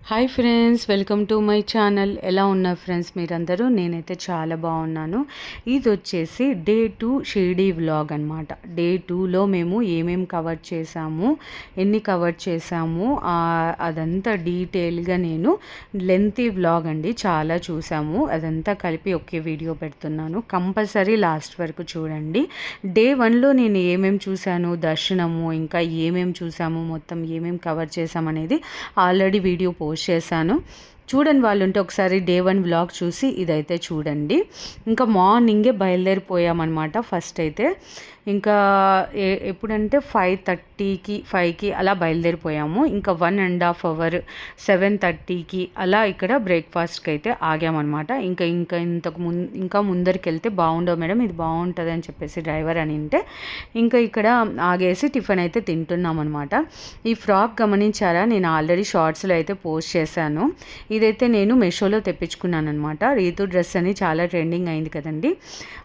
Hi friends, welcome to my channel. ఎలా ఉన్నారు friends మీరందరూ? నేనైతే చాలా బాగున్నాను. ఇది వచ్చేసి డే 2 షిరిడీ వ్లాగ్ అనమాట. డే 2లో మేము ఏమేమి కవర్ చేసాము, ఎన్ని కవర్ చేసాము అదంతా డీటెయిల్గా నేను లెంతీ వ్లాగ్ అండి, చాలా చూసాము. అదంతా కలిపి ఒకే వీడియో పెడుతున్నాను. కంపల్సరీ లాస్ట్ వరకు చూడండి. డే 1లో నేను ఏమేమి చూశాను, దర్శనము, ఇంకా ఏమేమి చూసాము, మొత్తం ఏమేమి కవర్ చేసామనేది ఆల్రెడీ వీడియో పోస్ట్ చేశాను. చూడండి వాళ్ళు ఉంటే ఒకసారి డే 1 వ్లాగ్ చూసి ఇదైతే చూడండి. ఇంకా మార్నింగే బయలుదేరిపోయామన్నమాట. ఫస్ట్ అయితే ఇంకా ఎప్పుడంటే 5:30కి అలా బయలుదేరిపోయాము. ఇంకా 1.5 అవర్ 7:30కి అలా ఇక్కడ బ్రేక్ఫాస్ట్కి అయితే ఆగామన్నమాట. ఇంకా ముందరికి వెళ్తే బాగుండవు మేడం, ఇది బాగుంటుంది అని చెప్పేసి డ్రైవర్ అని అంటే ఇంకా ఇక్కడ ఆగేసి టిఫిన్ అయితే తింటున్నాం అనమాట. ఈ ఫ్రాక్ గమనించారా? నేను ఆల్రెడీ షార్ట్స్లో అయితే పోస్ట్ చేశాను. ఇదైతే నేను మెషోలో తెప్పించుకున్నాను అనమాట. రీతు డ్రెస్ అని చాలా ట్రెండింగ్ అయింది కదండి,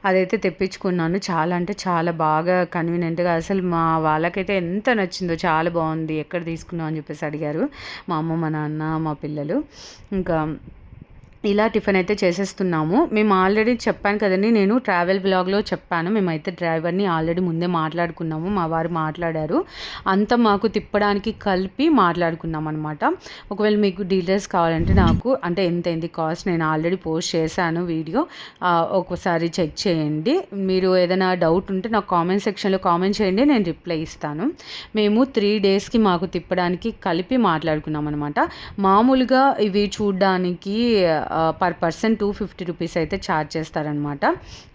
అదైతే తెప్పించుకున్నాను. చాలా అంటే చాలా బాగా కన్వీనియంట్గా, అసలు మా వాళ్ళకైతే ఎంత నచ్చిందో, చాలా బాగుంది, ఎక్కడ తీసుకున్నావు అని చెప్పేసి అడిగారు మా అమ్మ, మా నాన్న, మా పిల్లలు. ఇంకా ఇలా టిఫిన్ అయితే చేసేస్తున్నాము. మేము ఆల్రెడీ చెప్పాను కదండి, నేను ట్రావెల్ బ్లాగ్లో చెప్పాను. మేమైతే డ్రైవర్ని ఆల్రెడీ ముందే మాట్లాడుకున్నాము, మా వారు మాట్లాడారు. అంతా మాకు తిప్పడానికి కలిపి మాట్లాడుకున్నాం అనమాట. ఒకవేళ మీకు డీటెయిల్స్ కావాలంటే నాకు అంటే ఎంత అయింది కాస్ట్ నేను ఆల్రెడీ పోస్ట్ చేశాను వీడియో, ఒకసారి చెక్ చేయండి. మీరు ఏదైనా డౌట్ ఉంటే నాకు కామెంట్ సెక్షన్లో కామెంట్ చేయండి, నేను రిప్లై ఇస్తాను. మేము 3 డేస్కి మాకు తిప్పడానికి కలిపి మాట్లాడుకున్నాం అనమాట. మామూలుగా ఇవి చూడ్డానికి పర్ పర్సన్ 250 రూపీస్ అయితే ఛార్జ్ చేస్తారనమాట.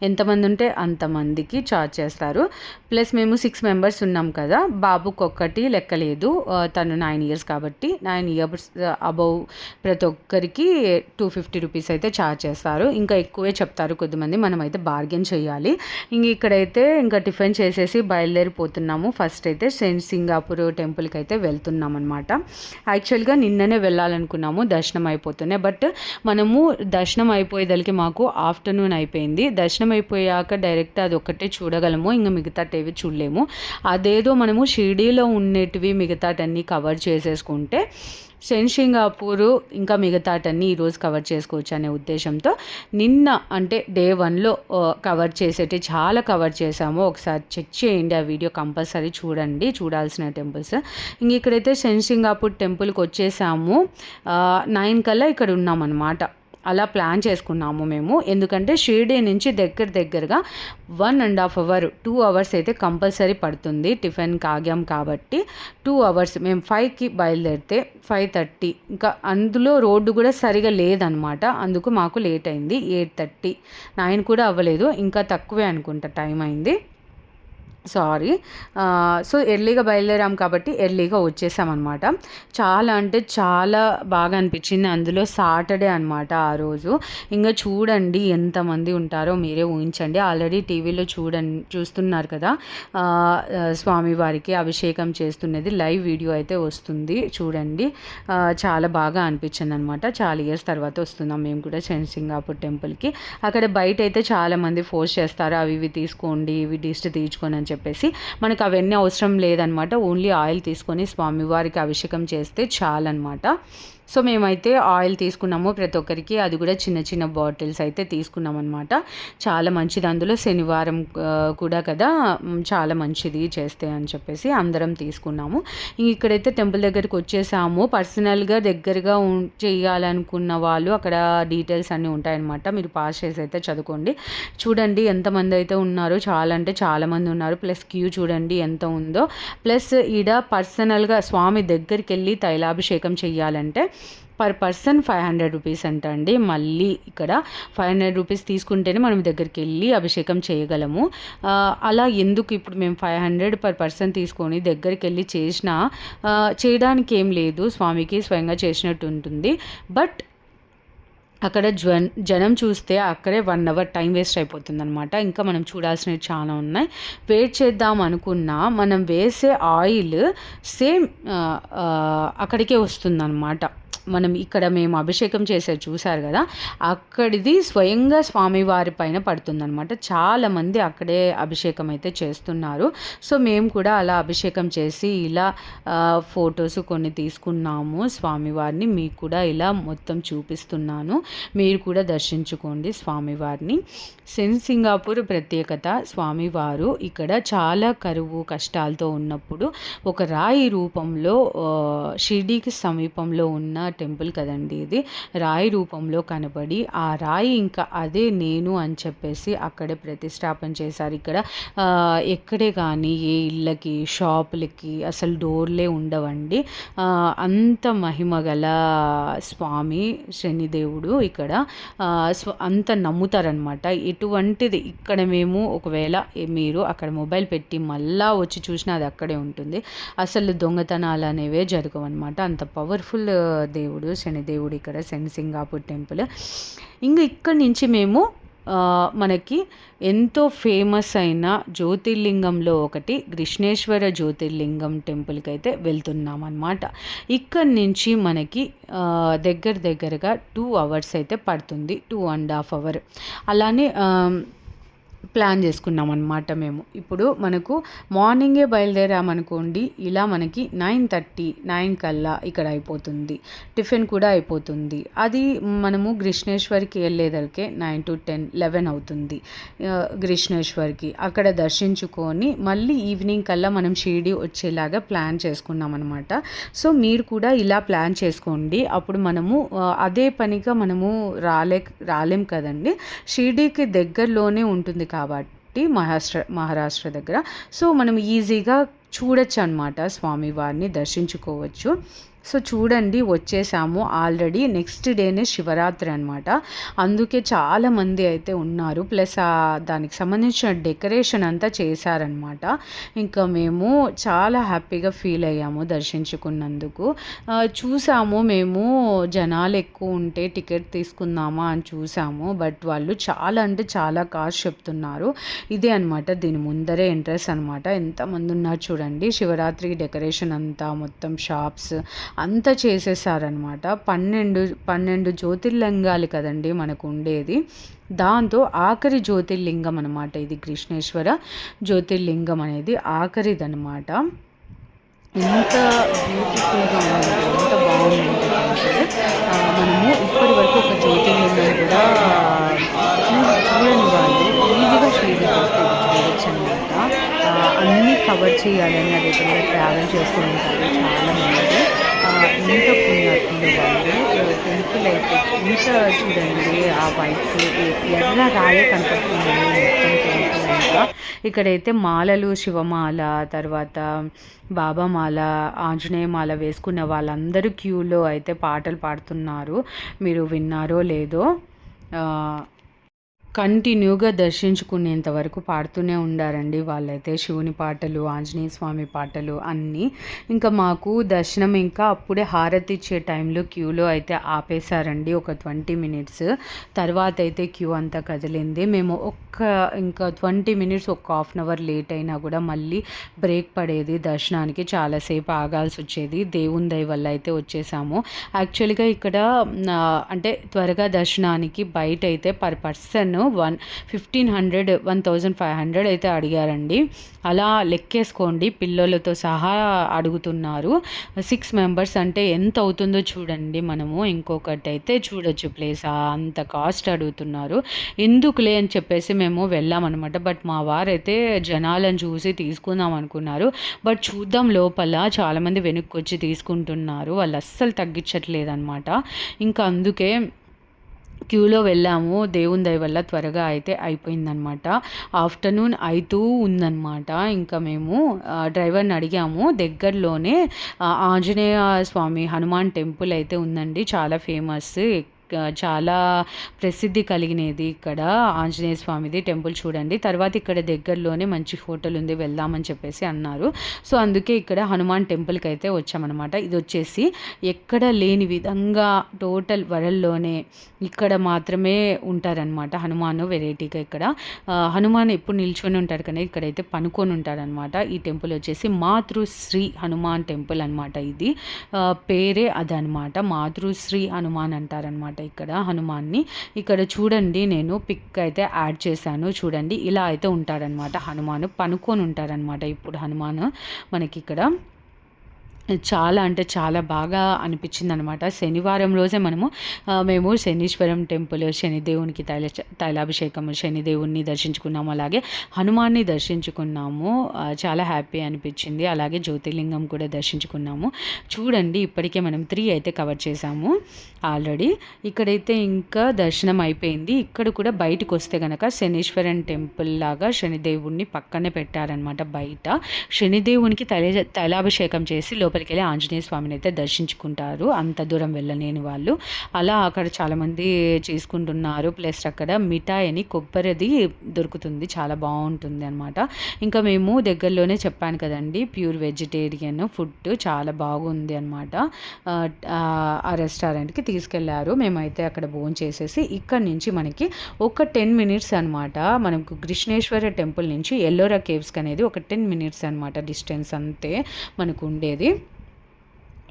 ఎంతమంది ఉంటే అంతమందికి ఛార్జ్ చేస్తారు. ప్లస్ మేము 6 మెంబర్స్ ఉన్నాం కదా, బాబుకి ఒక్కటి లెక్కలేదు, తను 9 ఇయర్స్ కాబట్టి 9 ఇయర్స్ అబౌవ్ ప్రతి ఒక్కరికి 250 రూపీస్ అయితే ఛార్జ్ చేస్తారు. ఇంకా ఎక్కువే చెప్తారు కొద్దిమంది, మనమైతే బార్గెన్ చేయాలి. ఇక్కడైతే ఇంకా టిఫిన్ చేసేసి బయలుదేరిపోతున్నాము. ఫస్ట్ అయితే సెయింట్ సింగాపూర్ టెంపుల్కి అయితే వెళ్తున్నాం అనమాట. యాక్చువల్గా నిన్ననే వెళ్ళాలనుకున్నాము, దర్శనం అయిపోతున్నాయి. బట్ మనము దర్శనం అయిపోయేదలికి మాకు ఆఫ్టర్నూన్ అయిపోయింది. దర్శనం అయిపోయాక డైరెక్ట్ అది ఒక్కటే చూడగలము, ఇంకా మిగతాటేవి చూడలేము. అదేదో మనము షిరిడీలో ఉండేటివి మిగతాటన్నీ కవర్ చేసేసుకుంటే సెయింట్ సింగాపూరు ఇంకా మిగతాటన్నీ ఈరోజు కవర్ చేసుకోవచ్చు అనే ఉద్దేశంతో నిన్న అంటే డే 1లో కవర్ చేసేటి చాలా కవర్ చేసాము. ఒకసారి చెక్ చేయండి, ఆ వీడియో కంపల్సరీ చూడండి, చూడాల్సిన టెంపుల్స్. ఇక్కడైతే సెయింట్ సింగాపూర్ టెంపుల్కి వచ్చేసాము. 9 కల్లా ఇక్కడ ఉన్నామన్నమాట. అలా ప్లాన్ చేసుకున్నాము మేము, ఎందుకంటే షిరిడీ నుంచి దగ్గరగా 1.5 అవర్ 2 అవర్స్ అయితే కంపల్సరీ పడుతుంది. టిఫిన్కి ఆగాం కాబట్టి 2 అవర్స్. మేము 5కి బయలుదేరితే 5:30, ఇంకా అందులో రోడ్డు కూడా సరిగా లేదనమాట, అందుకు మాకు లేట్ అయింది. 8:30 9 కూడా అవ్వలేదు, ఇంకా తక్కువే అనుకుంటా టైం అయింది, సారీ. సో ఎర్లీగా బయలుదేరాం కాబట్టి ఎర్లీగా వచ్చేసామన్నమాట. చాలా అంటే చాలా బాగా అనిపించింది. అందులో సాటర్డే అనమాట ఆ రోజు. ఇంకా చూడండి ఎంతమంది ఉంటారో మీరే ఊహించండి. ఆల్రెడీ టీవీలో చూస్తున్నారు కదా, స్వామివారికి అభిషేకం చేస్తున్నది లైవ్ వీడియో అయితే వస్తుంది, చూడండి. చాలా బాగా అనిపించింది అనమాట. చాలా ఇయర్స్ తర్వాత వస్తున్నాం మేము కూడా సెయింట్ సింగాపూర్ టెంపుల్కి. అక్కడ బయట అయితే చాలామంది ఫోర్స్ చేస్తారు, అవి ఇవి తీసుకోండి, ఇవి దిష్టి తీర్చుకొని అని చెప్పేసి. మనకు అవన్నీ అవసరం లేదనమాట. ఓన్లీ ఆయిల్ తీసుకొని స్వామివారికి అభిషేకం చేస్తే చాలన్నమాట. సో మేమైతే ఆయిల్ తీసుకున్నాము ప్రతి ఒక్కరికి, అది కూడా చిన్న చిన్న బాటిల్స్ అయితే తీసుకున్నాం అనమాట. చాలా మంచిది, అందులో శనివారం కూడా కదా, చాలా మంచిది చేస్తే అని చెప్పేసి అందరం తీసుకున్నాము. ఇక్కడైతే టెంపుల్ దగ్గరికి వచ్చేసాము. పర్సనల్గా దగ్గరగా చేయాలనుకున్న వాళ్ళు అక్కడ డీటెయిల్స్ అన్నీ ఉంటాయన్నమాట, మీరు పాస్ చేసి అయితే చదువుకోండి. చూడండి ఎంతమంది అయితే ఉన్నారో, చాలా అంటే చాలామంది ఉన్నారు. ప్లస్ క్యూ చూడండి ఎంత ఉందో. ప్లస్ ఈడ పర్సనల్గా స్వామి దగ్గరికి వెళ్ళి తైలాభిషేకం చేయాలంటే పర్ పర్సన్ 500 రూపీస్ అంట అండి. మళ్ళీ ఇక్కడ 500 రూపీస్ తీసుకుంటేనే మనం దగ్గరికి వెళ్ళి అభిషేకం చేయగలము. అలా ఎందుకు ఇప్పుడు మేము 500 పర్ పర్సన్ తీసుకొని దగ్గరికి వెళ్ళి చేయడానికి ఏం లేదు, స్వామికి స్వయంగా చేసినట్టు ఉంటుంది. బట్ అక్కడ జనం చూస్తే అక్కడే 1 అవర్ టైం వేస్ట్ అయిపోతుంది అనమాట. ఇంకా మనం చూడాల్సినవి చాలా ఉన్నాయి. వెయిట్ చేద్దాం అనుకున్నా మనం వేసే ఆయిల్ సేమ్ అక్కడికే వస్తుందన్నమాట. మనం ఇక్కడ మేము అభిషేకం చేసేది చూసారు కదా, అక్కడిది స్వయంగా స్వామివారి పైన పడుతుందనమాట. చాలామంది అక్కడే అభిషేకం అయితే చేస్తున్నారు. సో మేము కూడా అలా అభిషేకం చేసి ఇలా ఫొటోస్ కొన్ని తీసుకున్నాము స్వామివారిని. మీకు కూడా ఇలా మొత్తం చూపిస్తున్నాను, మీరు కూడా దర్శించుకోండి స్వామివారిని. సింగపూర్ ప్రత్యేకత, స్వామివారు ఇక్కడ చాలా కరువు కష్టాలతో ఉన్నప్పుడు ఒక రాయి రూపంలో షిర్డీకి సమీపంలో ఉన్న టెంపుల్ కదండి ఇది, రాయి రూపంలో కనబడి ఆ రాయి ఇంకా అదే నేను అని చెప్పేసి అక్కడే ప్రతిష్టాపన చేశారు. ఇక్కడ ఎక్కడే కానీ ఏ ఇళ్ళకి షాపులకి అసలు డోర్లే ఉండవండి. అంత మహిమగల స్వామి శనిదేవుడు ఇక్కడ అంత నమ్ముతారనమాట. ఎటువంటిది ఇక్కడ మేము ఒకవేళ మీరు అక్కడ మొబైల్ పెట్టి మళ్ళా వచ్చి చూసినా అది అక్కడే ఉంటుంది. అసలు దొంగతనాలు అనేవే జరగవు అనమాట. అంత పవర్ఫుల్ దేవుడు శనిదేవుడు ఇక్కడ సింగపూర్ టెంపుల్. ఇంకా ఇక్కడి నుంచి మేము మనకి ఎంతో ఫేమస్ అయిన జ్యోతిర్లింగంలో ఒకటి కృష్ణేశ్వర జ్యోతిర్లింగం టెంపుల్కి అయితే వెళ్తున్నాం అన్నమాట. ఇక్కడి నుంచి మనకి దగ్గరగా 2 hours అయితే పడుతుంది, 2.5 hours. అలానే ప్లాన్ చేసుకున్నాం అనమాట మేము. ఇప్పుడు మనకు మార్నింగే బయలుదేరామనుకోండి, ఇలా మనకి 9:30 కల్లా ఇక్కడ అయిపోతుంది, టిఫిన్ కూడా అయిపోతుంది. అది మనము కృష్ణేశ్వర్కి వెళ్ళేదరికే 9 to 10, 11 అవుతుంది. కృష్ణేశ్వర్కి అక్కడ దర్శించుకొని మళ్ళీ ఈవినింగ్ కల్లా మనం షిరిడి వచ్చేలాగా ప్లాన్ చేసుకున్నాం అనమాట. సో మీరు కూడా ఇలా ప్లాన్ చేసుకోండి. అప్పుడు మనము అదే పనిగా మనము రాలేం కదండి. షిరిడికి దగ్గరలోనే ఉంటుంది కాబట్టి మహారాష్ట్ర దగ్గర. సో మనం ఈజీగా చూడొచ్చు అనమాట, స్వామివారిని దర్శించుకోవచ్చు. సో చూడండి, వచ్చేసాము ఆల్రెడీ. నెక్స్ట్ డేనే శివరాత్రి అనమాట. అందుకే చాలామంది అయితే ఉన్నారు. ప్లస్ దానికి సంబంధించిన డెకరేషన్ అంతా చేశారనమాట. ఇంకా మేము చాలా హ్యాపీగా ఫీల్ అయ్యాము దర్శించుకున్నందుకు. చూసాము మేము జనాలు ఎక్కువ ఉంటే టికెట్ తీసుకుందామా అని చూసాము. బట్ వాళ్ళు చాలా అంటే చాలా కాస్ట్ చెప్తున్నారు. ఇదే అనమాట దీని ముందరే ఎంట్రెన్స్ అనమాట. ఎంతమంది ఉన్నారు చూడండి. శివరాత్రికి డెకరేషన్ అంతా మొత్తం షాప్స్ అంతా చేసేసారనమాట. 12 జ్యోతిర్లింగాలు కదండి మనకు ఉండేది. దాంతో ఆఖరి జ్యోతిర్లింగం అనమాట ఇది. కృష్ణేశ్వర జ్యోతిర్లింగం అనేది ఆఖరిదనమాట. ఎంత బ్యూటిఫుల్గా ఉంది, ఎంత బాగుంది. మనము ఇప్పటి వరకు ఒక జ్యోతిర్లింగం కూడా చూడని వాళ్ళు ఈజీగా షిరిడి వస్తే చూడొచ్చు అనమాట. అన్నీ కవర్ చేయాలని అది కూడా ట్రావెల్ చేస్తూ ఉంటారు చాలామంది. ఇంత పుణ్యాత్ములు వాళ్ళు. టెంపుల్ అయితే ఇంత చూడండి, ఆ వైట్స్ ఎర్ర రాయే కనపడుతుంది మొత్తం టెంపుల్ అంతా. ఇక్కడైతే మాలలు, శివమాల, తర్వాత బాబామాల, ఆంజనేయమాల వేసుకున్న వాళ్ళందరూ క్యూలో అయితే పాటలు పాడుతున్నారు. మీరు విన్నారో లేదో, కంటిన్యూగా దర్శించుకునేంత వరకు పాడుతూనే ఉండారండి వాళ్ళైతే. శివుని పాటలు, ఆంజనేయ స్వామి పాటలు అన్నీ. ఇంకా మాకు దర్శనం ఇంకా అప్పుడే హారతి ఇచ్చే టైంలో క్యూలో అయితే ఆపేశారండి ఒక 20 minutes. తర్వాత అయితే క్యూ అంతా కదిలింది. మేము ఇంకా 20 minutes, ఒక 1/2 hour లేట్ అయినా కూడా మళ్ళీ బ్రేక్ పడేది దర్శనానికి. చాలాసేపు ఆగాల్సి వచ్చేది. దేవుని దయ వల్ల అయితే వచ్చేసాము. యాక్చువల్గా ఇక్కడ అంటే త్వరగా దర్శనానికి బయట అయితే పర్ పర్సన్ 1,500, 1,500 అయితే అడిగారండి. అలా లెక్కేసుకోండి, పిల్లలతో సహా అడుగుతున్నారు. 6 members అంటే ఎంత అవుతుందో చూడండి. మనము ఇంకొకటి అయితే చూడొచ్చు ప్లేస్, అంత కాస్ట్ అడుగుతున్నారు. ఎందుకులే అని చెప్పేసి మేము వెళ్ళామన్నమాట. బట్ మా వారైతే జనాలను చూసి తీసుకుందాం అనుకున్నారు. బట్ చూద్దాం, లోపల చాలామంది వెనక్కి వచ్చి తీసుకుంటున్నారు. వాళ్ళు అస్సలు తగ్గించట్లేదు అనమాట. ఇంకా అందుకే క్యూలో వెళ్ళాము. దేవుని దయ వల్ల త్వరగా అయితే అయిపోయిందనమాట. ఆఫ్టర్నూన్ అవుతూ ఉందన్నమాట. ఇంకా మేము డ్రైవర్ని అడిగాము. దగ్గరలోనే ఆంజనేయ స్వామి హనుమాన్ టెంపుల్ అయితే ఉందండి, చాలా ఫేమస్. చాలా ప్రసిద్ధి కలిగినది ఇక్కడ ఆంజనేయ స్వామిది టెంపుల్ చూడండి. తర్వాత ఇక్కడ దగ్గరలోనే మంచి హోటల్ ఉంది, వెళ్దామని చెప్పేసి అన్నారు. సో అందుకే ఇక్కడ హనుమాన్ టెంపుల్కి అయితే వచ్చామన్నమాట. ఇది వచ్చేసి ఎక్కడ లేని విధంగా టోటల్ వరల్డ్లోనే ఇక్కడ మాత్రమే ఉంటారనమాట హనుమాన్. వెరైటీగా ఇక్కడ హనుమాన్ ఎప్పుడు నిల్చొని ఉంటారు కానీ ఇక్కడైతే పనుకొని ఉంటారనమాట. ఈ టెంపుల్ వచ్చేసి మాతృశ్రీ హనుమాన్ టెంపుల్ అనమాట. ఇది పేరే అదనమాట, మాతృశ్రీ హనుమాన్ అంటారనమాట ఇక్కడ హనుమాన్ని. ఇక్కడ చూడండి, నేను పిక్ అయితే యాడ్ చేశాను చూడండి. ఇలా అయితే ఉంటారనమాట హనుమాన్, పనుకొని ఉంటారనమాట ఇప్పుడు హనుమాన్ మనకి ఇక్కడ. చాలా అంటే చాలా బాగా అనిపించింది అనమాట. శనివారం రోజే మేము శనీశ్వరం టెంపుల్, శనిదేవునికి తైలాభిషేకం, శనిదేవుని దర్శించుకున్నాము, అలాగే హనుమాన్ని దర్శించుకున్నాము. చాలా హ్యాపీ అనిపించింది. అలాగే జ్యోతిర్లింగం కూడా దర్శించుకున్నాము. చూడండి, ఇప్పటికే మనం 3 అయితే కవర్ చేసాము ఆల్రెడీ. ఇక్కడైతే ఇంకా దర్శనం అయిపోయింది. ఇక్కడ కూడా బయటకు వస్తే కనుక శనీశ్వరం టెంపుల్ లాగా శనిదేవుడిని పక్కనే పెట్టారనమాట బయట. శనిదేవునికి తైలాభిషేకం చేసి లోపలికి వెళ్ళి ఆంజనేయ స్వామిని అయితే దర్శించుకుంటారు, అంత దూరం వెళ్ళలేని వాళ్ళు. అలా అక్కడ చాలామంది చేసుకుంటున్నారు. ప్లస్ అక్కడ మిఠాయి అని కొబ్బరిది దొరుకుతుంది, చాలా బాగుంటుంది అనమాట. ఇంకా మేము దగ్గరలోనే చెప్పాను కదండి, ప్యూర్ వెజిటేరియన్ ఫుడ్ చాలా బాగుంది అనమాట. ఆ రెస్టారెంట్కి తీసుకెళ్లారు. మేమైతే అక్కడ భోజనం చేసేసి ఇక్కడ నుంచి మనకి ఒక 10 మినిట్స్ అనమాట, మనకు కృష్ణేశ్వర టెంపుల్ నుంచి ఎల్లోరా కేవ్స్కి అనేది ఒక 10 మినిట్స్ అనమాట డిస్టెన్స్ అంతే మనకు ఉండేది.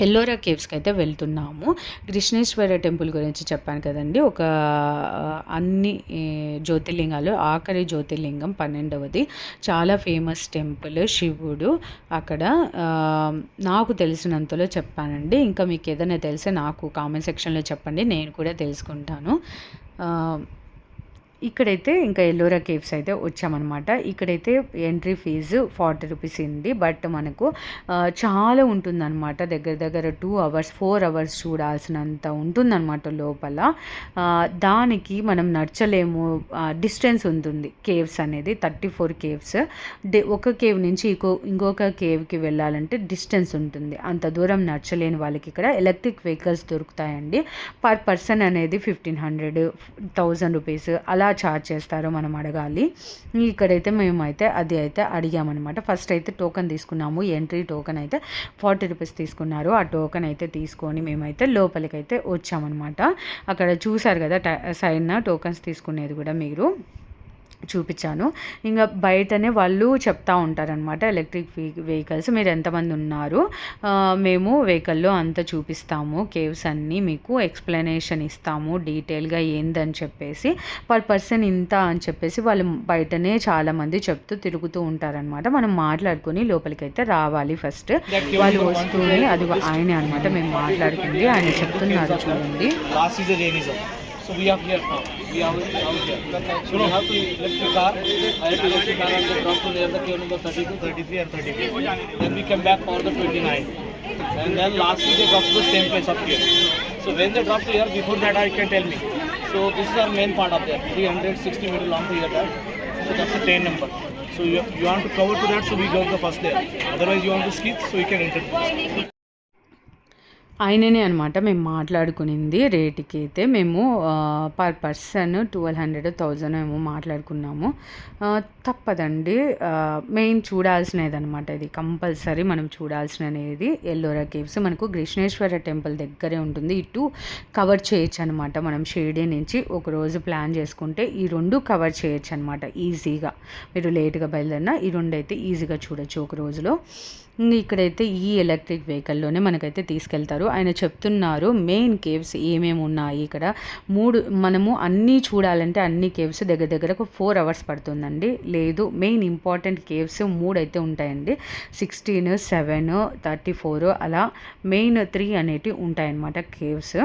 ఎల్లోరా కేవ్స్కి అయితే వెళ్తున్నాము. కృష్ణేశ్వర టెంపుల్ గురించి చెప్పాను కదండి, ఒక అన్ని జ్యోతిర్లింగాలు ఆఖరి జ్యోతిర్లింగం 12వది, చాలా ఫేమస్ టెంపుల్ శివుడు అక్కడ. నాకు తెలిసినంతలో చెప్పానండి. ఇంకా మీకు ఏదైనా తెలిస్తే నాకు కామెంట్ సెక్షన్లో చెప్పండి, నేను కూడా తెలుసుకుంటాను. ఇక్కడైతే ఇంకా ఎల్లోరా కేవ్స్ అయితే వచ్చామన్నమాట. ఇక్కడైతే ఎంట్రీ ఫీజు 40 రూపీస్ ఉంది. బట్ మనకు చాలా ఉంటుందన్నమాట, దగ్గర 2 అవర్స్ 4 అవర్స్ చూడాల్సినంత ఉంటుందన్నమాట లోపల. దానికి మనం నడచలేము, డిస్టెన్స్ ఉంటుంది కేవ్స్ అనేది 34 కేవ్స్. ఒక కేవ్ నుంచి ఇంకొక కేవ్కి వెళ్ళాలంటే డిస్టెన్స్ ఉంటుంది, అంత దూరం నడచలేని వాళ్ళకి ఇక్కడ ఎలక్ట్రిక్ వెహికల్స్ దొరుకుతాయండి. పర్ పర్సన్ అనేది 1500, 1000 రూపీస్ అలా ఛార్జ్ చేస్తారో మనం అడగాలి. ఇక్కడైతే మేమైతే అది అయితే అడిగామన్నమాట. ఫస్ట్ అయితే టోకెన్ తీసుకున్నాము, ఎంట్రీ టోకెన్ అయితే 40 రూపీస్ తీసుకున్నారు. ఆ టోకెన్ అయితే తీసుకొని మేమైతే లోపలికి అయితే వచ్చామన్నమాట. అక్కడ చూసారు కదా సైడ్న టోకెన్స్ తీసుకునేది కూడా మీరు చూపించాను. ఇంకా బయటనే వాళ్ళు చెప్తా ఉంటారనమాట, ఎలక్ట్రిక్ వెహికల్స్ మీరు ఎంతమంది ఉన్నారు, మేము వెహికల్లో అంతా చూపిస్తాము, కేవ్స్ అన్నీ మీకు ఎక్స్ప్లెనేషన్ ఇస్తాము డీటెయిల్గా ఏందని చెప్పేసి. పర్ పర్సన్ ఇంత అని చెప్పేసి వాళ్ళు బయటనే చాలామంది చెప్తూ తిరుగుతూ ఉంటారనమాట. మనం మాట్లాడుకొని లోపలికి అయితే రావాలి. ఫస్ట్ వాళ్ళు వస్తూనే అది ఆయనే అనమాట, మేము మాట్లాడుకుంది ఆయన చెప్తున్నారు చూడండి. So we are here now. We are out here. So we have to lift the car. I have to lift the car and drop to near the cave number 32, 33 and 34. Then we come back for the 29. And then lastly they drop to the same place up here. So when they drop to here, before that I can tell me. So this is our main part up there. 360 meter long to here that. So that's the train number. So you want to cover to that, so we go the first there. Otherwise you want to skip, so you can enter. ఆయననే అనమాట మేము మాట్లాడుకునింది. రేటుకి అయితే మేము per person 1200, 1000 ఏమో మాట్లాడుకున్నాము. తప్పదండి, main చూడాల్సినది అనమాట, ఇది కంపల్సరీ మనం చూడాల్సినది. ఎల్లోరా కేవ్స్ మనకు కృష్ణేశ్వర టెంపుల్ దగ్గరే ఉంటుంది. ఇటు కవర్ చేయొచ్చు అనమాట. మనం షిరిడి నుంచి ఒకరోజు ప్లాన్ చేసుకుంటే ఈ 2 కవర్ చేయొచ్చు అనమాట ఈజీగా. మీరు లేట్గా బయలుదేరినా ఈ 2 అయితే ఈజీగా చూడొచ్చు ఒక రోజులో. ఇక్కడైతే ఈ ఎలక్ట్రిక్ వెహికల్లోనే మనకైతే తీసుకెళ్తారు. ఆయన చెప్తున్నారు మెయిన్ కేవ్స్ ఏమేమి ఉన్నాయి ఇక్కడ. మనము అన్నీ చూడాలంటే అన్ని కేవ్స్ దగ్గర 4 అవర్స్ పడుతుందండి. లేదు, మెయిన్ ఇంపార్టెంట్ కేవ్స్ 3 అయితే ఉంటాయండి, 16, 7, 34 అలా మెయిన్ 3 అనేటివి ఉంటాయన్నమాట కేవ్స్.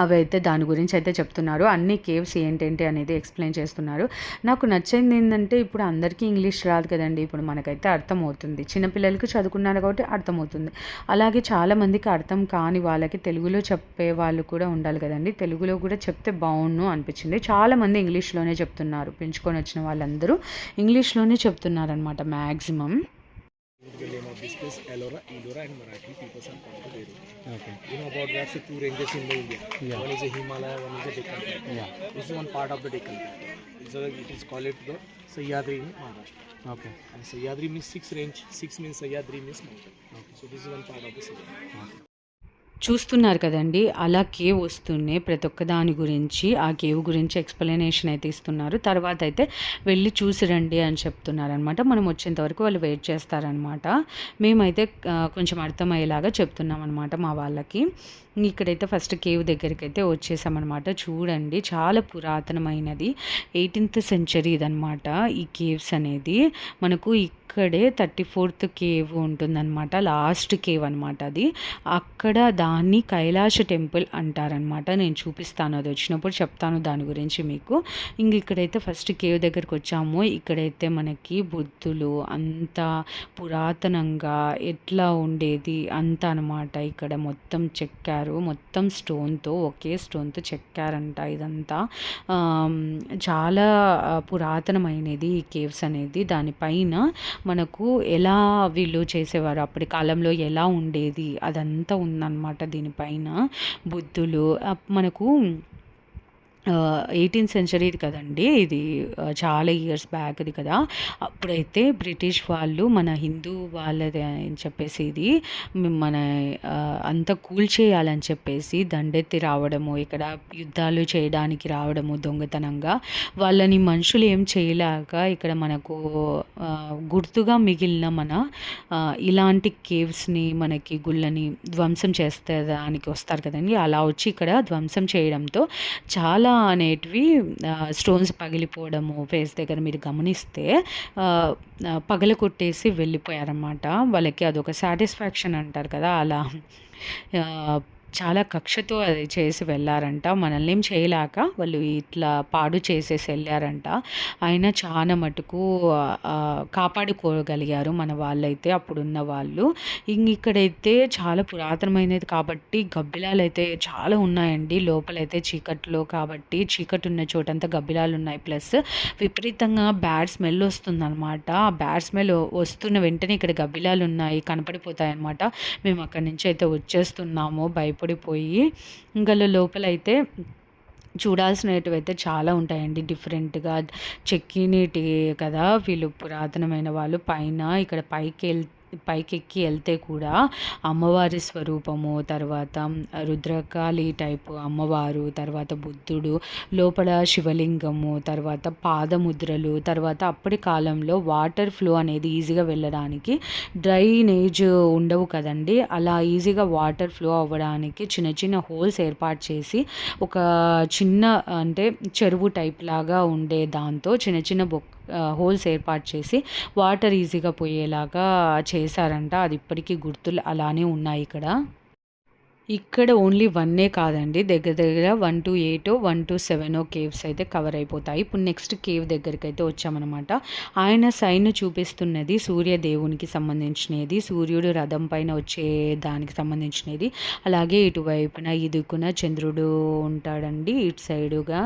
అవి అయితే దాని గురించి అయితే చెప్తున్నారు. అన్ని కేవ్స్ ఏంటంటే అనేది ఎక్స్ప్లెయిన్ చేస్తున్నారు. నాకు నచ్చింది ఏంటంటే ఇప్పుడు అందరికీ ఇంగ్లీష్ రాదు కదండి, ఇప్పుడు మనకైతే అర్థమవుతుంది. చిన్నపిల్లలకి చదువుకున్నారు కాబట్టి అర్థమవుతుంది. అలాగే చాలామందికి అర్థం కాని వాళ్ళకి తెలుగులో చెప్పే వాళ్ళు కూడా ఉండాలి కదండి, తెలుగులో కూడా చెప్తే బాగుండు అనిపించింది. చాలామంది ఇంగ్లీష్లోనే చెప్తున్నారు, పెంచుకొని వచ్చిన వాళ్ళందరూ ఇంగ్లీష్లోనే చెప్తున్నారనమాట maximum. The name of this place, Ellora, Ellora, and Marathi people are called the Beirut. Okay. You know about that, so 2 ranges in the India. Yeah. One is a Himalaya, one is a Deccan Plateau. Yeah. This is one part of the Deccan Plateau. So it is called the Sahyadri in Maharashtra. Okay. And Sahyadri means 6 range. 6 means Sahyadri means mountain. Okay. So this is one part of the Sahyadri. చూస్తున్నారు కదండి, అలా cave వస్తూనే ప్రతి ఒక్క దాని గురించి ఆ cave గురించి ఎక్స్ప్లెనేషన్ అయితే ఇస్తున్నారు. తర్వాత అయితే వెళ్ళి చూసి రండి అని చెప్తున్నారు అనమాట. మనం వచ్చేంత వరకు వాళ్ళు వెయిట్ చేస్తారనమాట. మేమైతే కొంచెం అర్థమయ్యేలాగా చెప్తున్నాం అనమాట మా వాళ్ళకి. ఇక్కడైతే ఫస్ట్ కేవ్ దగ్గరికి అయితే వచ్చేసామన్నమాట. చూడండి, చాలా పురాతనమైనది, 18th సెంచరీ ఇదనమాట ఈ కేవ్స్ అనేది. మనకు ఇక్కడే 34th కేవ్ ఉంటుందన్నమాట, లాస్ట్ కేవ్ అనమాట అది. అక్కడ దాన్ని కైలాష టెంపుల్ అంటారనమాట. నేను చూపిస్తాను, అది వచ్చినప్పుడు చెప్తాను దాని గురించి మీకు. ఇక్కడైతే ఫస్ట్ కేవ్ దగ్గరికి వచ్చాము. ఇక్కడైతే మనకి బుద్ధులు అంత పురాతనంగా ఎట్లా ఉండేది అంత అనమాట. ఇక్కడ మొత్తం చెక్కారు, మొత్తం స్టోన్తో, ఒకే స్టోన్తో చెక్కారంట. ఇదంతా చాలా పురాతనమైనది ఈ కేవ్స్ అనేది. దానిపైన మనకు ఎలా వీళ్ళు చేసేవారు, అప్పటి కాలంలో ఎలా ఉండేది అదంతా ఉందన్నమాట దీనిపైన. బుద్ధులు మనకు 18th సెంచరీ కదండి ఇది, చాలా ఇయర్స్ బ్యాక్ది కదా. అప్పుడైతే బ్రిటిష్ వాళ్ళు మన హిందూ వాళ్ళది అని చెప్పేసి ఇది మన అంతా కూల్చేయాలని చెప్పేసి దండెత్తి రావడము, ఇక్కడ యుద్ధాలు చేయడానికి రావడము దొంగతనంగా. వాళ్ళని మనుషులు ఏం చేయలేక ఇక్కడ మనకు గుర్తుగా మిగిలిన మన ఇలాంటి కేవ్స్ని, మనకి గుళ్ళని ధ్వంసం చేసేదానికి వస్తారు కదండి. అలా వచ్చి ఇక్కడ ధ్వంసం చేయడంతో చాలా అనేటివి స్టోన్స్ పగిలిపోవడము ఫేస్ దగ్గర మీరు గమనిస్తే పగల కొట్టేసి వెళ్ళిపోయారన్నమాట. వాళ్ళకి అదొక సాటిస్ఫాక్షన్ అంటారు కదా, అలా చాలా కక్షతో అది చేసి వెళ్ళారంట. మనల్ని ఏం చేయలేక వాళ్ళు ఇట్లా పాడు చేసేసి వెళ్ళారంట. అయినా చాలా మటుకు కాపాడుకోగలిగారు మన వాళ్ళైతే, అప్పుడున్న వాళ్ళు. ఇక్కడైతే చాలా పురాతనమైనది కాబట్టి గబ్బిలాలు అయితే చాలా ఉన్నాయండి. లోపలైతే చీకట్లో కాబట్టి చీకటి ఉన్న చోటంతా గబ్బిలాలు ఉన్నాయి. ప్లస్ విపరీతంగా బ్యాడ్ స్మెల్ వస్తుందన్నమాట. ఆ బ్యాడ్ స్మెల్ వస్తున్న వెంటనే ఇక్కడ గబ్బిలాలు ఉన్నాయి కనపడిపోతాయి అన్నమాట. మేము అక్కడి నుంచి అయితే వచ్చేస్తున్నాము భయపడిపోయి. ఇంకా లోపలైతే చూడాల్సినవి అయితే చాలా ఉంటాయండి, డిఫరెంట్గా చెక్కినటి కదా వీళ్ళు పురాతనమైన వాళ్ళు. పైన ఇక్కడ పైకెక్కి వెళ్తే కూడా అమ్మవారి స్వరూపము, తర్వాత రుద్రకాళి టైపు అమ్మవారు, తర్వాత బుద్ధుడు, లోపల శివలింగము, తర్వాత పాదముద్రలు, తర్వాత అప్పటి కాలంలో వాటర్ ఫ్లో అనేది ఈజీగా వెళ్ళడానికి డ్రైనేజ్ ఉండవు కదండి. అలా ఈజీగా వాటర్ ఫ్లో అవ్వడానికి చిన్న చిన్న హోల్స్ ఏర్పాటు చేసి ఒక చిన్న అంటే చెరువు టైప్ లాగా ఉండే దాంతో చిన్న చిన్న హోల్స్ ఏర్పాటు చేసి వాటర్ ఈజీగా పోయేలాగా చేశారంట. అది ఇప్పటికీ గుర్తులు అలానే ఉన్నాయి ఇక్కడ ఓన్లీ 1 కాదండి, దగ్గర 1 to 8, 1 to 7 కేవ్స్ అయితే కవర్ అయిపోతాయి. ఇప్పుడు నెక్స్ట్ కేవ్ దగ్గరికి అయితే వచ్చామన్నమాట. ఆయన సైన్ చూపిస్తున్నది సూర్యదేవునికి సంబంధించినది, సూర్యుడు రథం పైన వచ్చే దానికి సంబంధించినది. అలాగే ఇటువైపున ఇదికున చంద్రుడు ఉంటాడండి. ఇటు సైడుగా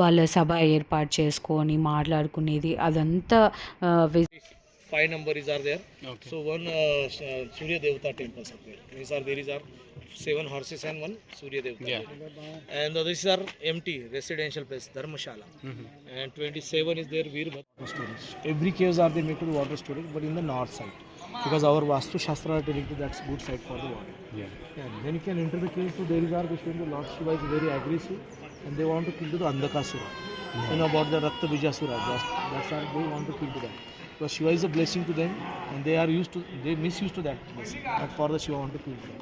వాళ్ళ సభ ఏర్పాటు చేసుకొని మాట్లాడుకునేది అదంతా 5 numbers are there. Okay. So one Surya Devata temples are there. There is 7 horses and 1 Surya Devata. Yeah. And these are empty residential place, Dharmashala. And 27 is there Veerbhadra storage. Every caves are they made to the water storage, but in the north side. Because our Vastu Shastra are telling you that's good side for the water. Yeah. And then you can enter the cave. So there is the Lord Shiva is very aggressive, and they want to kill the Andhakasura. You know about the Rakta Bijasura. That's why they want to kill that. Because Shiva is a blessing to them, and they misuse to that blessing. But for the Shiva want to kill them.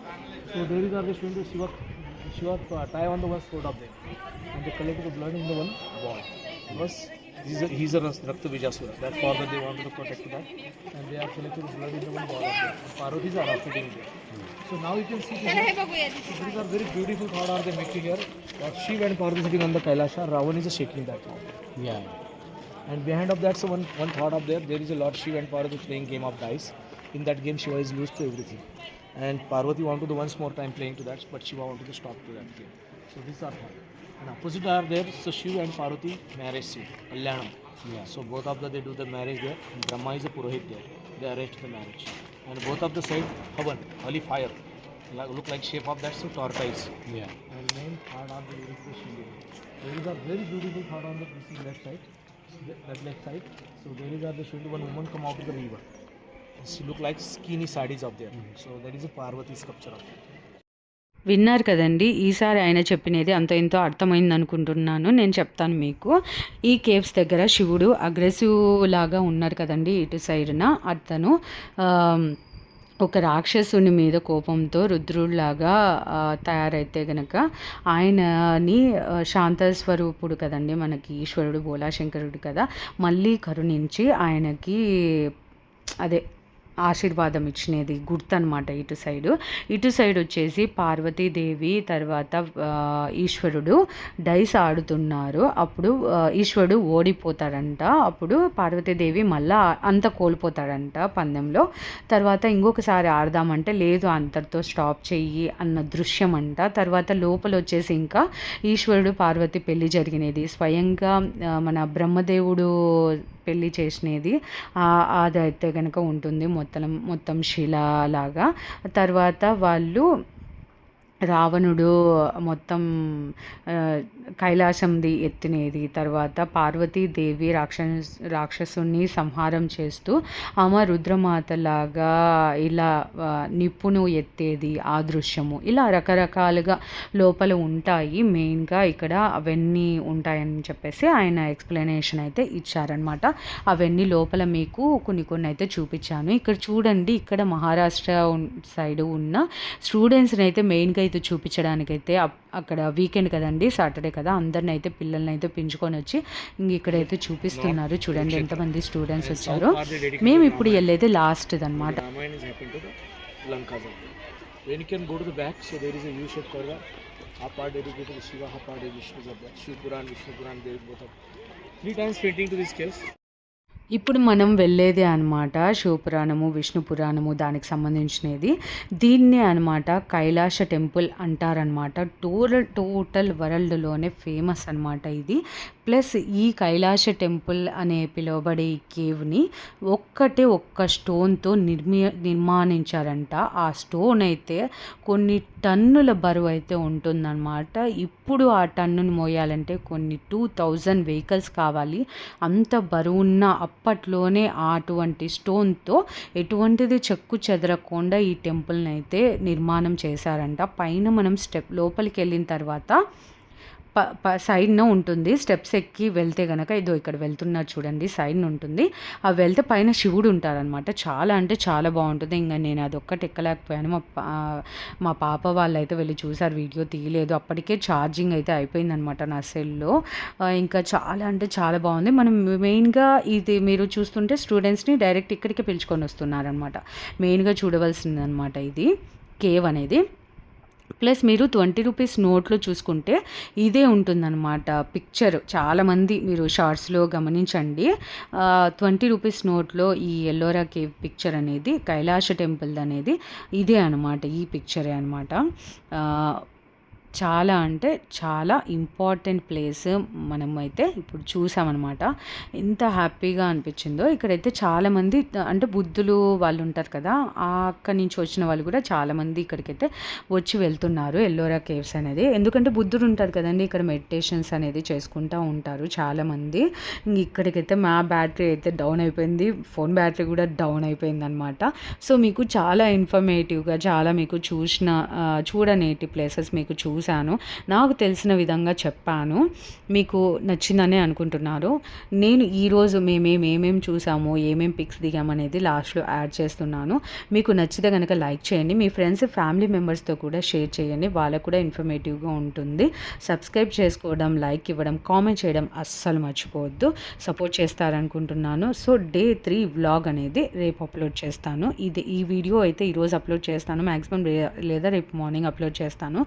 So there is always showing the Shiva tie on the one sword of them, and they collect the blood in the one wall. Because he's a Rakta Bijasura. That's for that they wanted to protect that, and they are collecting the blood in the one wall of them. Parvatis are feeding there. So now you can see these are very beautiful thought are they making here. But Shiva and Parvati sitting on the Kailasha, Ravan is shaking that thought. Yeah. And behind of that, so one thought up there is a Lord Shiva and Parvati playing game of dice. In that game, Shiva is lose to everything, and Parvati wanted to once more time playing to that, but Shiva wanted to stop to that game. So these are thought. And opposite are there, so Shiva and Parvati marriage scene, Kalyanam. Yeah. So both of them they do the marriage there. Brahma is a Purohit there. they arranged the marriage. And both of the side havan, holy fire, look like shape of that, so tortoise. Yeah. And main third of the Shindi. There is a very beautiful third on the this is left side, that left side. So there is the Shindi, one woman come out of the river. She look like skinny sarees of there. So that is a Parvati sculpture of there. విన్నారు కదండి. ఈసారి ఆయన చెప్పినది అంత ఎంతో అర్థమైంది అనుకుంటున్నాను. నేను చెప్తాను మీకు. ఈ కేవ్స్ దగ్గర శివుడు అగ్రెసివ్ లాగా ఉన్నారు కదండి ఇటు సైడ్న. అతను ఒక రాక్షసుని మీద కోపంతో రుద్రుడిలాగా తయారైతే గనక ఆయనని శాంత స్వరూపుడు కదండి మనకి ఈశ్వరుడు బోలాశంకరుడు కదా, మళ్ళీ కరుణించి ఆయనకి అదే ఆశీర్వాదం ఇచ్చినది గుర్తు అనమాట. ఇటు సైడ్ వచ్చేసి పార్వతీదేవి తర్వాత ఈశ్వరుడు డైస్ ఆడుతున్నారు. అప్పుడు ఈశ్వరుడు ఓడిపోతాడంట. అప్పుడు పార్వతీదేవి మళ్ళీ అంత కోల్పోతాడంట పందెంలో. తర్వాత ఇంకొకసారి ఆడదామంటే లేదు అంతటితో స్టాప్ చెయ్యి అన్న దృశ్యం అంట. తర్వాత లోపల వచ్చేసి ఇంకా ఈశ్వరుడు పార్వతి పెళ్లి జరిగినది స్వయంగా మన బ్రహ్మదేవుడు పెళ్ళి చేసినది అదైతే కనుక ఉంటుంది మొత్తం శిలాలాగా. తర్వాత వాళ్ళు రావణుడు మొత్తం కైలాసంది ఎత్తినేది. తర్వాత పార్వతీదేవి రాక్షసుని సంహారం చేస్తూ ఆమె రుద్రమాతలాగా ఇలా నిప్పును ఎత్తేది ఆ దృశ్యము. ఇలా రకరకాలుగా లోపల ఉంటాయి. మెయిన్గా ఇక్కడ అవన్నీ ఉంటాయని చెప్పేసి ఆయన ఎక్స్ప్లెనేషన్ అయితే ఇచ్చారనమాట. అవన్నీ లోపల మీకు కొన్ని అయితే చూపించాను. ఇక్కడ చూడండి, ఇక్కడ మహారాష్ట్ర సైడ్ ఉన్న స్టూడెంట్స్ని అయితే మెయిన్గా అయితే చూపించడానికైతే అక్కడ వీకెండ్ కదండి, సాటర్డే కదా, అందరిని అయితే పిల్లల్ని అయితే పెంచుకొని వచ్చి ఇక్కడైతే చూపిస్తున్నారు. చూడండి ఎంతమంది స్టూడెంట్స్ వచ్చారో. మేము ఇప్పుడు వెళ్ళేది లాస్ట్ అనమాట. When you can go to the back, so there is a U-shaped corridor. Half part dedicated to Shiva, half part Vishnu. Shiv Puran, Vishnu Puran, there is both of 3 times painting to this caves. ఇప్పుడు మనం వెళ్ళేదే అనమాట శివపురాణము విష్ణు పురాణము దానికి సంబంధించినది. దీన్నే అనమాట Kailasa temple అంటారనమాట. Total వరల్డ్లోనే famous అనమాట ఇది. ప్లస్ ఈ కైలాస టెంపుల్ అనే పిలువబడే ఈ కేవ్ని ఒక్క స్టోన్తో నిర్మాణించారంట. ఆ స్టోన్ అయితే కొన్ని టన్నుల బరువు అయితే ఉంటుందన్నమాట. ఇప్పుడు ఆ టన్నును మోయాలంటే కొన్ని 2000 వెహికల్స్ కావాలి. అంత బరువున్న అప్పట్లోనే అటువంటి స్టోన్తో ఎటువంటిది చెక్కు చెదరకుండా ఈ టెంపుల్ని అయితే నిర్మాణం చేశారంట. పైన మనం స్టెప్ లోపలికి వెళ్ళిన తర్వాత సైడ్న ఉంటుంది. స్టెప్స్ ఎక్కి వెళ్తే కనుక ఇదో ఇక్కడ వెళ్తున్నారు చూడండి, సైడ్న ఉంటుంది. అవి వెళ్తే పైన శివుడు ఉంటారనమాట. చాలా అంటే చాలా బాగుంటుంది. ఇంకా నేను అదొక్కటి ఎక్కలేకపోయాను. మా పాప వాళ్ళు అయితే వెళ్ళి చూసారు, వీడియో తీయలేదు. అప్పటికే ఛార్జింగ్ అయితే అయిపోయిందనమాట నా సెల్లో. ఇంకా చాలా అంటే చాలా బాగుంది. మనం మెయిన్గా ఇది మీరు చూస్తుంటే స్టూడెంట్స్ని డైరెక్ట్ ఇక్కడికి పిలుచుకొని వస్తున్నారనమాట. మెయిన్గా చూడవలసిందనమాట ఇది కేవ్ అనేది. ప్లస్ మీరు 20 రూపీస్ నోట్లో చూసుకుంటే ఇదే ఉంటుందన్నమాట పిక్చర్. చాలామంది మీరు షార్ట్స్లో గమనించండి, 20 రూపీస్ నోట్లో ఈ ఎల్లోరా కేవ్ పిక్చర్ అనేది కైలాస టెంపుల్ అనేది ఇదే అనమాట. ఈ పిక్చరే అనమాట. చాలా అంటే చాలా ఇంపార్టెంట్ ప్లేస్ మనం అయితే ఇప్పుడు చూసామన్నమాట. ఎంత హ్యాపీగా అనిపించిందో. ఇక్కడైతే చాలామంది అంటే బుద్ధులు వాళ్ళు ఉంటారు కదా, అక్కడి నుంచి వచ్చిన వాళ్ళు కూడా చాలామంది ఇక్కడికైతే వచ్చి వెళ్తున్నారు ఎల్లోరా కేవ్స్ అనేది. ఎందుకంటే బుద్ధుడు ఉంటారు కదండి, ఇక్కడ మెడిటేషన్స్ అనేది చేసుకుంటూ ఉంటారు చాలామంది. ఇక్కడికైతే మా బ్యాటరీ అయితే డౌన్ అయిపోయింది, ఫోన్ బ్యాటరీ కూడా డౌన్ అయిపోయింది అనమాట. సో మీకు చాలా ఇన్ఫర్మేటివ్గా చాలా మీకు చూడనేటి ప్లేసెస్ మీకు చూశాను, నాకు తెలిసిన విధంగా చెప్పాను. మీకు నచ్చిందనే అనుకుంటున్నారు. నేను ఈరోజు ఏమేం చూసామో ఏమేం పిక్స్ దిగామనేది లాస్ట్లో యాడ్ చేస్తున్నాను. మీకు నచ్చితే కనుక లైక్ చేయండి, మీ ఫ్రెండ్స్ ఫ్యామిలీ మెంబర్స్తో కూడా షేర్ చేయండి, వాళ్ళకు కూడా ఇన్ఫర్మేటివ్గా ఉంటుంది. సబ్స్క్రైబ్ చేసుకోవడం, లైక్ ఇవ్వడం, కామెంట్ చేయడం అస్సలు మర్చిపోవద్దు. సపోర్ట్ చేస్తారనుకుంటున్నాను. సో డే 3 వ్లాగ్ అనేది రేపు అప్లోడ్ చేస్తాను. ఈ వీడియో అయితే ఈరోజు అప్లోడ్ చేస్తాను మ్యాక్సిమం, లేదా రేపు మార్నింగ్ అప్లోడ్ చేస్తాను.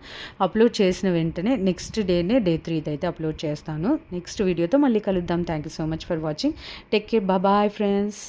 అప్లోడ్ చేసిన వెంటనే నెక్స్ట్ డేనే డే 3 అయితే అప్లోడ్ చేస్తాను. నెక్స్ట్ వీడియోతో మళ్ళీ కలుద్దాం. Thank you so much for watching. Take care, bye friends.